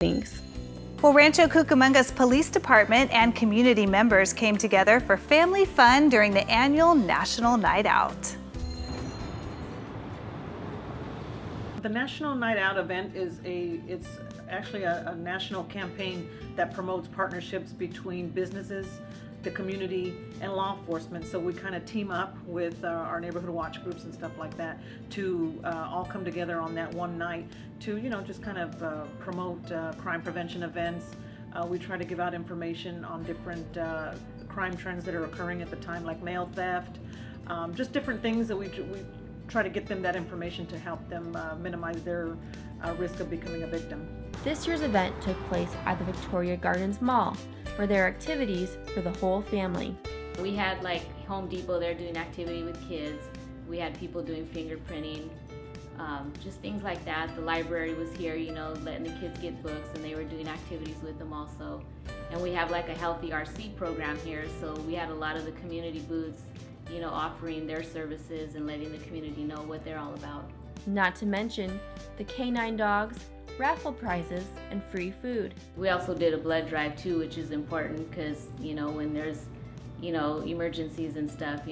Thanks. Well, Rancho Cucamonga's police department and community members came together for family fun during the annual National Night Out. The National Night Out event it's actually a national campaign that promotes partnerships between businesses, the community, and law enforcement. So we kind of team up with our neighborhood watch groups and stuff like that to all come together on that one night to, just kind of promote crime prevention events. We try to give out information on different crime trends that are occurring at the time, like mail theft, just different things that we try to get them that information to help them minimize their risk of becoming a victim. This year's event took place at the Victoria Gardens Mall, where there are activities for the whole family. We had like Home Depot there doing activity with kids. We had people doing fingerprinting, just things like that. The library was here, letting the kids get books, and they were doing activities with them also. And we have like a healthy RC program here, so we had a lot of the community booths, offering their services and letting the community know what they're all about. Not to mention the canine dogs, raffle prizes, and free food. We also did a blood drive too, which is important because, when there's, emergencies and stuff,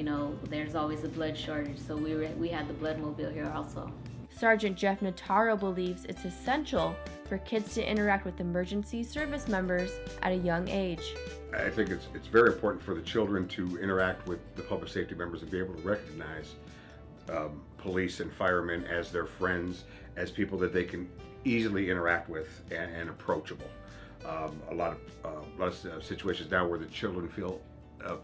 there's always a blood shortage. So we had the blood mobile here also. Sergeant Jeff Notaro believes it's essential for kids to interact with emergency service members at a young age. I think it's very important for the children to interact with the public safety members and be able to recognize police and firemen as their friends, as people that they can easily interact with and approachable. A lot of situations now where the children feel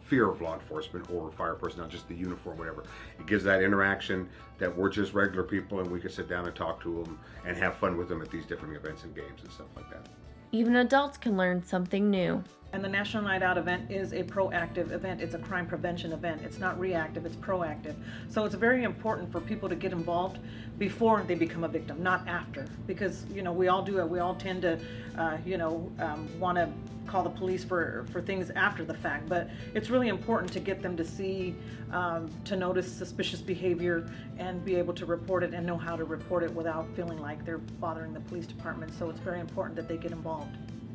fear of law enforcement or fire personnel, just the uniform, whatever. It gives that interaction that we're just regular people and we can sit down and talk to them and have fun with them at these different events and games and stuff like that. Even adults can learn something new. And the National Night Out event is a proactive event. It's a crime prevention event. It's not reactive, it's proactive. So it's very important for people to get involved before they become a victim, not after. Because, we all do it. We all tend to, want to call the police for things after the fact. But it's really important to get them to see, to notice suspicious behavior and be able to report it and know how to report it without feeling like they're bothering the police department. So it's very important that they get involved.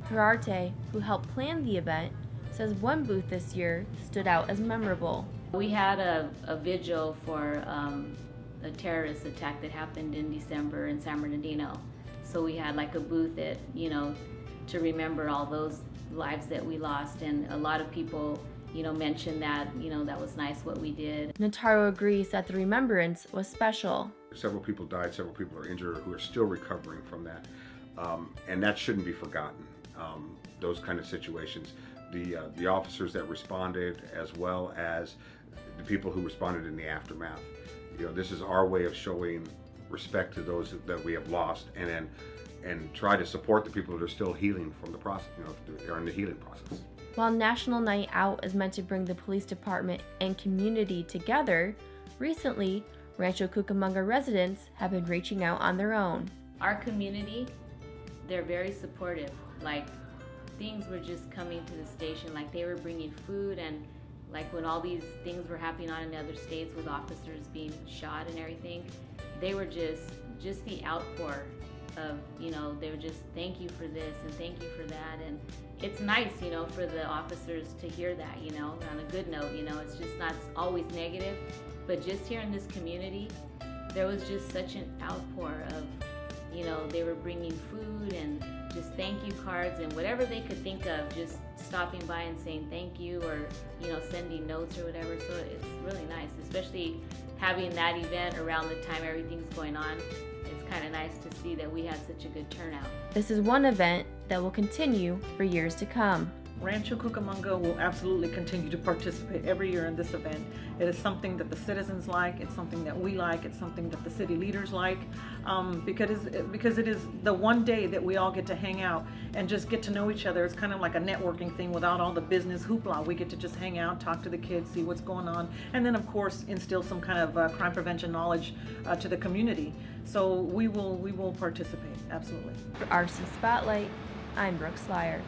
Herrarte, who helped plan the event, says one booth this year stood out as memorable. We had a vigil for a terrorist attack that happened in December in San Bernardino. So we had like a booth that, to remember all those lives that we lost, and a lot of people, mentioned that, that was nice what we did. Notaro agrees that the remembrance was special. Several people died, several people are injured who are still recovering from that. And that shouldn't be forgotten. Those kind of situations, the officers that responded, as well as the people who responded in the aftermath. This is our way of showing respect to those that we have lost, and try to support the people that are still healing from the process. They're in the healing process. While National Night Out is meant to bring the police department and community together, recently Rancho Cucamonga residents have been reaching out on their own. Our community, they're very supportive. Like, things were just coming to the station, like they were bringing food, and like when all these things were happening on in the other states with officers being shot and everything, they were just the outpour of, they were just, thank you for this and thank you for that. And it's nice, for the officers to hear that, on a good note. It's just not always negative, but just here in this community, there was just such an outpour of, they were bringing food and just thank you cards and whatever they could think of, just stopping by and saying thank you, or, sending notes or whatever. So it's really nice, especially having that event around the time everything's going on. It's kind of nice to see that we had such a good turnout. This is one event that will continue for years to come. Rancho Cucamonga will absolutely continue to participate every year in this event. It is something that the citizens like, it's something that we like, it's something that the city leaders like, because it is the one day that we all get to hang out and just get to know each other. It's kind of like a networking thing without all the business hoopla. We get to just hang out, talk to the kids, see what's going on, and then of course instill some kind of crime prevention knowledge to the community. So we will participate, absolutely. For RC Spotlight, I'm Brooke Slyer.